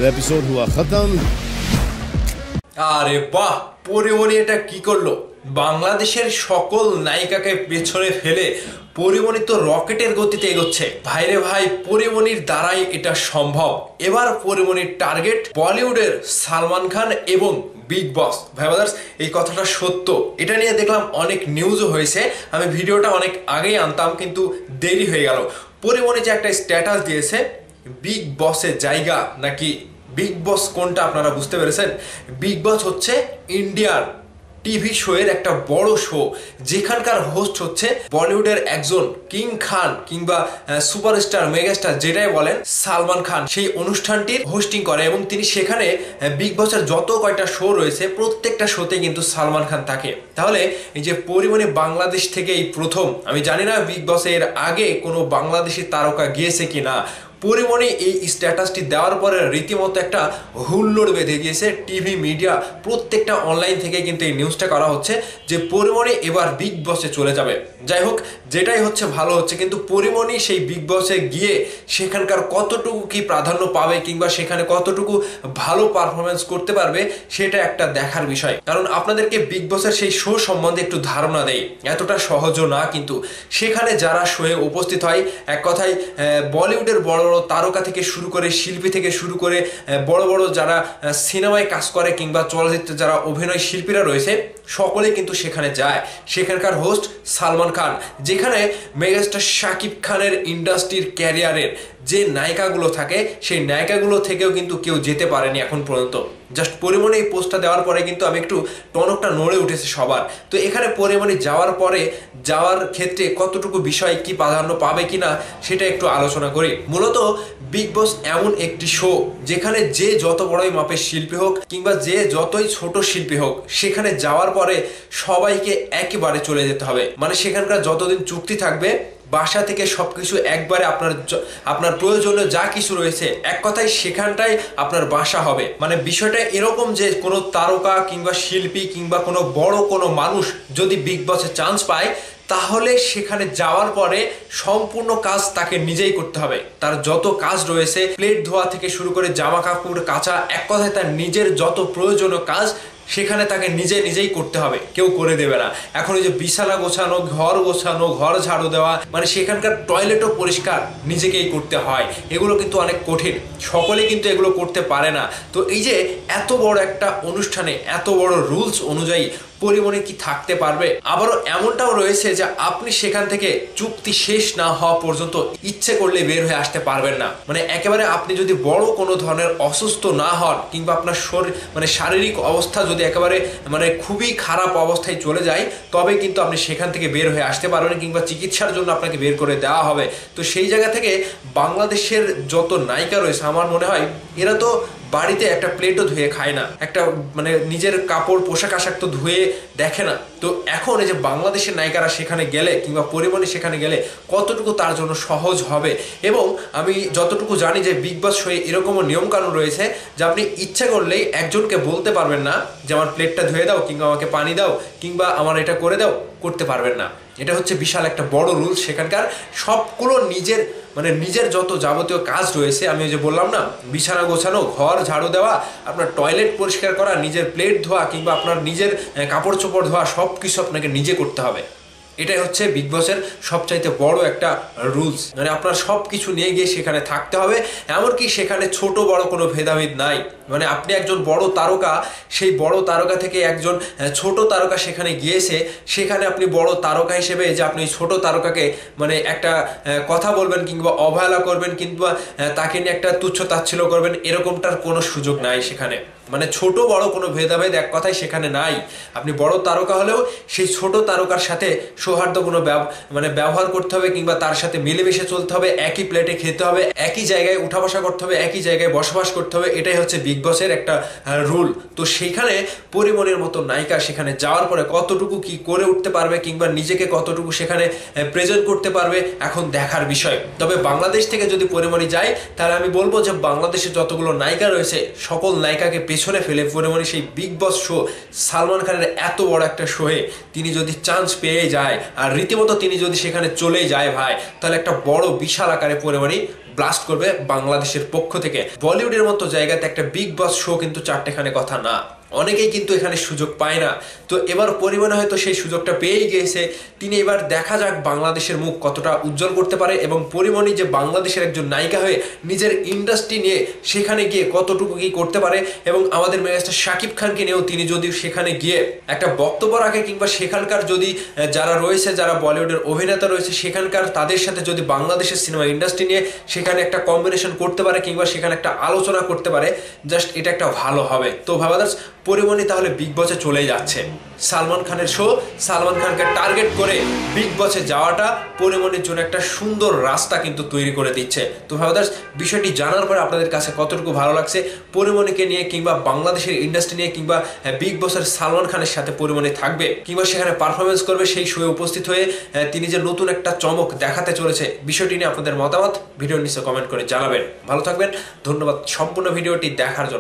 तो एपिसोड हुआ खत्म। আরে বাহ, পরিমণি এটা কি করলো? বাংলাদেশের সকল নায়িকাকে পেছনে ফেলে পরিমণি তো রকেটের গতিতে এগোচ্ছে। ভাইরে ভাই, পরিমণির দ্বারাই এটা সম্ভব। এবার পরিমণির টার্গেট বলিউডের সালমান খান এবং বিগ বস। ভাই ব্রাদার্স, এই কথাটা সত্য। এটা নিয়ে দেখলাম অনেক নিউজও হয়েছে। আমি ভিডিওটা অনেক আগেই আনতাম, কিন্তু দেরি হয়ে গেল। পরিমণি যে একটা স্ট্যাটাস দিয়েছে, বিগ বসের জায়গা নাকি বিগ বস কোনটা আপনারা বুঝতে পেরেছেন? বিগ বস হচ্ছে ইন্ডিয়ার টিভি শো এর একটা বড় শো, যেখানকার হোস্ট হচ্ছে বলিউডের একজন কিং খান কিংবা সুপারস্টার মেগাস্টার যেটাই বলেন, সালমান খান সেই অনুষ্ঠানটির হোস্টিং করে এবং তিনি সেখানে বিগ বসের যত কয়টা শো রয়েছে প্রত্যেকটা শোতে কিন্তু সালমান খান থাকে। তাহলে এই যে পরিমণি বাংলাদেশ থেকে এই প্রথম, আমি জানি না বিগ বসের আগে কোনো বাংলাদেশি তারকা গিয়েছে কিনা, পরিমণি এই স্ট্যাটাসটি দেওয়ার পরে রীতিমতো একটা হুল্লোড় বেঁধে গিয়েছে। টিভি মিডিয়া প্রত্যেকটা অনলাইন থেকে কিন্তু এই নিউজটা করা হচ্ছে যে পরিমণি এবার বিগ বসে চলে যাবে। যাই হোক, যেটাই হচ্ছে ভালো হচ্ছে, কিন্তু পরিমণি সেই বিগ বসে গিয়ে সেখানকার কতটুকু কি প্রাধান্য পাবে কিংবা সেখানে কতটুকু ভালো পারফরমেন্স করতে পারবে সেটা একটা দেখার বিষয়। কারণ আপনাদেরকে বিগ বসের সেই শো সম্বন্ধে একটু ধারণা দেয়, এতটা সহজও না। কিন্তু সেখানে যারা শোয়ে উপস্থিত হয়, এক কথায় বলিউডের বড় বড় তারকা থেকে শুরু করে, শিল্পী থেকে শুরু করে, বড় বড় যারা সিনেমায় কাজ করে কিংবা চলচ্চিত্রে যারা অভিনয় শিল্পীরা রয়েছে, সকলে কিন্তু সেখানে যায়। সেখানকার হোস্ট সালমান খান, যেখানে মেগাস্টার শাকিব খানের ইন্ডাস্ট্রির ক্যারিয়ারের যে নায়িকাগুলো থাকে সেই নায়িকাগুলো থেকেও কিন্তু কেউ যেতে পারেনি এখন পর্যন্ত। জাস্ট পরিমণি এই পোস্টটা দেওয়ার পরে কিন্তু আমি একটু টনকটা নড়ে উঠেছে সবার। তো এখানে পরিমণি যাওয়ার পরে যাওয়ার ক্ষেত্রে কতটুকু বিষয় কি প্রাধান্য পাবে কিনা সেটা একটু আলোচনা করি। মূলত বিগ বস এমন একটি শো যেখানে যে যত বড়ই মাপের শিল্পী হোক কিংবা যে যতই ছোট শিল্পী হোক, সেখানে যাওয়ার পরে সবাইকে একেবারে চলে যেতে হবে। মানে সেখানকার যতদিন চুক্তি থাকবে, বাসা থেকে সবকিছু একবারে আপনার প্রয়োজনীয় যা কিছু রয়েছে, এক কথায় সেখানটাই আপনার বাসা হবে। মানে বিষয়টা এরকম যে কোনো তারকা কিংবা শিল্পী কিংবা কোনো বড় কোনো মানুষ যদি বিগ বসে চান্স পায়, তাহলে সেখানে যাওয়ার পরে সম্পূর্ণ কাজ তাকে নিজেই করতে হবে। তার যত কাজ রয়েছে, প্লেট ধোয়া থেকে শুরু করে জামা কাপড় কাচা, এক কথায় তার নিজের যত প্রয়োজনীয় কাজ সেখানে তাকে নিজেই করতে হবে, কেউ করে দেবে না। এখন ওই যে বিছানা গোছানো, ঘর গোছানো, ঘর ঝাড়ু দেওয়া, মানে সেখানকার টয়লেটও পরিষ্কার নিজেকেই করতে হয়। এগুলো কিন্তু অনেক কঠিন, সকলে কিন্তু এগুলো করতে পারে না। তো এই যে এত বড় একটা অনুষ্ঠানে এত বড় রুলস অনুযায়ী পরিমণি কি থাকতে পারবে? আবারও এমনটাও রয়েছে যে আপনি সেখান থেকে চুক্তি শেষ না হওয়া পর্যন্ত ইচ্ছে করলে বের হয়ে আসতে পারবেন না। মানে একেবারে আপনি যদি বড় কোনো ধরনের অসুস্থ না হন কিংবা আপনার শরীর মানে শারীরিক অবস্থা যদি একেবারে মানে খুবই খারাপ অবস্থায় চলে যায়, তবে কিন্তু আপনি সেখান থেকে বের হয়ে আসতে পারবেন কিংবা চিকিৎসার জন্য আপনাকে বের করে দেওয়া হবে। তো সেই জায়গা থেকে বাংলাদেশের যত নায়িকা রয়েছে, আমার মনে হয় এরা তো বাড়িতে একটা প্লেটও ধুয়ে খায় না, একটা মানে নিজের কাপড় পোশাক আশাক তো ধুয়ে দেখে না। তো এখন এই যে বাংলাদেশের নায়িকারা সেখানে গেলে কিংবা পরিমণি সেখানে গেলে কতটুকু তার জন্য সহজ হবে। এবং আমি যতটুকু জানি যে বিগ বস শোয়ে এরকমও নিয়মকানুন রয়েছে যে আপনি ইচ্ছা করলেই একজনকে বলতে পারবেন না যে আমার প্লেটটা ধুয়ে দাও কিংবা আমাকে পানি দাও কিংবা আমার এটা করে দাও, করতে পারবেন না। এটা হচ্ছে বিশাল একটা বড় রুলস। সেখানকার সবগুলো নিজের যত যাবতীয় কাজ রয়েছে, আমি ওই যে বললাম না, বিছানা গোছানো, ঘর ঝাড়ু দেওয়া, আপনার টয়লেট পরিষ্কার করা, নিজের প্লেট ধোয়া কিংবা আপনার নিজের কাপড় চোপড় ধোয়া, সব কিছু আপনাকে নিজে করতে হবে। এটাই হচ্ছে বিগ বসের সবচাইতে বড় একটা রুলস। মানে আপনার সব কিছু নিয়ে গিয়ে সেখানে থাকতে হবে। এমনকি সেখানে ছোট বড় কোনো ভেদাভেদ নাই। মানে আপনি একজন বড় তারকা, সেই বড় তারকা থেকে একজন ছোট তারকা সেখানে গিয়েছে, সেখানে আপনি বড় তারকা হিসেবে যে আপনি ছোট তারকাকে মানে একটা কথা বলবেন কিংবা অবহেলা করবেন কিংবা তাকে নিয়ে একটা তুচ্ছ তাচ্ছিল্য করবেন, এরকমটার কোনো সুযোগ নাই সেখানে। মানে ছোট বড় কোনো ভেদাভেদ এক কথায় সেখানে নাই। আপনি বড় তারকা হলেও সেই ছোট তারকার সাথে সৌহার্দ্যপূর্ণ ব্যবহার করতে হবে কিংবা তার সাথে মিলেমিশে চলতে হবে, একই প্লেটে খেতে হবে, একই জায়গায় উঠা বসা করতে হবে, একই জায়গায় বসবাস করতে হবে। এটাই হচ্ছে বিগ বসের একটা রুল। তো সেইখানে পরিমণির মতো নায়িকা সেখানে যাওয়ার পরে কতটুকু কি করে উঠতে পারবে কিংবা নিজেকে কতটুকু সেখানে প্রেজেন্ট করতে পারবে, এখন দেখার বিষয়। তবে বাংলাদেশ থেকে যদি পরিমণি যায়, তাহলে আমি বলবো যে বাংলাদেশে যতগুলো নায়িকা রয়েছে সকল নায়িকাকে পেছনে ফেলে পরিমণি সেই বিগ বস শো, সালমান খানের এত বড় একটা শোয়ে তিনি যদি চান্স পেয়ে যায় আর রীতিমতো তিনি যদি সেখানে চলেই যায় ভাই, তাহলে একটা বড় বিশাল আকারে পরিমণি ব্লাস্ট করবে বাংলাদেশের পক্ষ থেকে। বলিউডের মতো জায়গাতে একটা বিগ বস শো কিন্তু চারটেখানে কথা না, অনেকেই কিন্তু এখানে সুযোগ পায় না। তো এবার পরিমণি হয়তো সেই সুযোগটা পেয়েই গিয়েছে। তিনি এবার দেখা যাক বাংলাদেশের মুখ কতটা উজ্জ্বল করতে পারে, এবং পরিমণি যে বাংলাদেশের একজন নায়িকা হয়ে নিজের ইন্ডাস্ট্রি নিয়ে সেখানে গিয়ে কতটুকু কি করতে পারে। এবং আমাদের মেগাস্টার শাকিব খানকে নিয়েও তিনি যদি সেখানে গিয়ে একটা বক্তব্য রাখে, কিংবা সেখানকার যদি যারা রয়েছে, যারা বলিউডের অভিনেতা রয়েছে সেখানকার, তাদের সাথে যদি বাংলাদেশের সিনেমা ইন্ডাস্ট্রি নিয়ে সেখানে একটা কম্বিনেশন করতে পারে, কিংবা সেখানে একটা আলোচনা করতে পারে, জাস্ট এটা একটা ভালো হবে। তো ভাবাদার্স, পরিমণি তাহলে বিগ বসে চলেই যাচ্ছে। সালমান খানের শো, সালমান খানকে টার্গেট করে বিগ বসে যাওয়াটা পরিমণির জন্য একটা সুন্দর রাস্তা কিন্তু তৈরি করে দিচ্ছে। তো ভাবাদার্স, বিষয়টি জানার পরে আপনাদের কাছে কতটুকু ভালো লাগছে পরিমণিকে নিয়ে, কিংবা বাংলাদেশের ইন্ডাস্ট্রি নিয়ে, কিংবা বিগ বসের সালমান খানের সাথে পরিমণি থাকবে, কিংবা সেখানে পারফরমেন্স করবে সেই শোয়ে উপস্থিত হয়ে তিনি যে নতুন একটা চমক দেখাতে চলেছে, বিষয়টি নিয়ে আপনাদের মতামত ভিডিওর নিচে কমেন্ট করে জানাবেন। ভালো থাকবেন, ধন্যবাদ সম্পূর্ণ ভিডিওটি দেখার জন্য।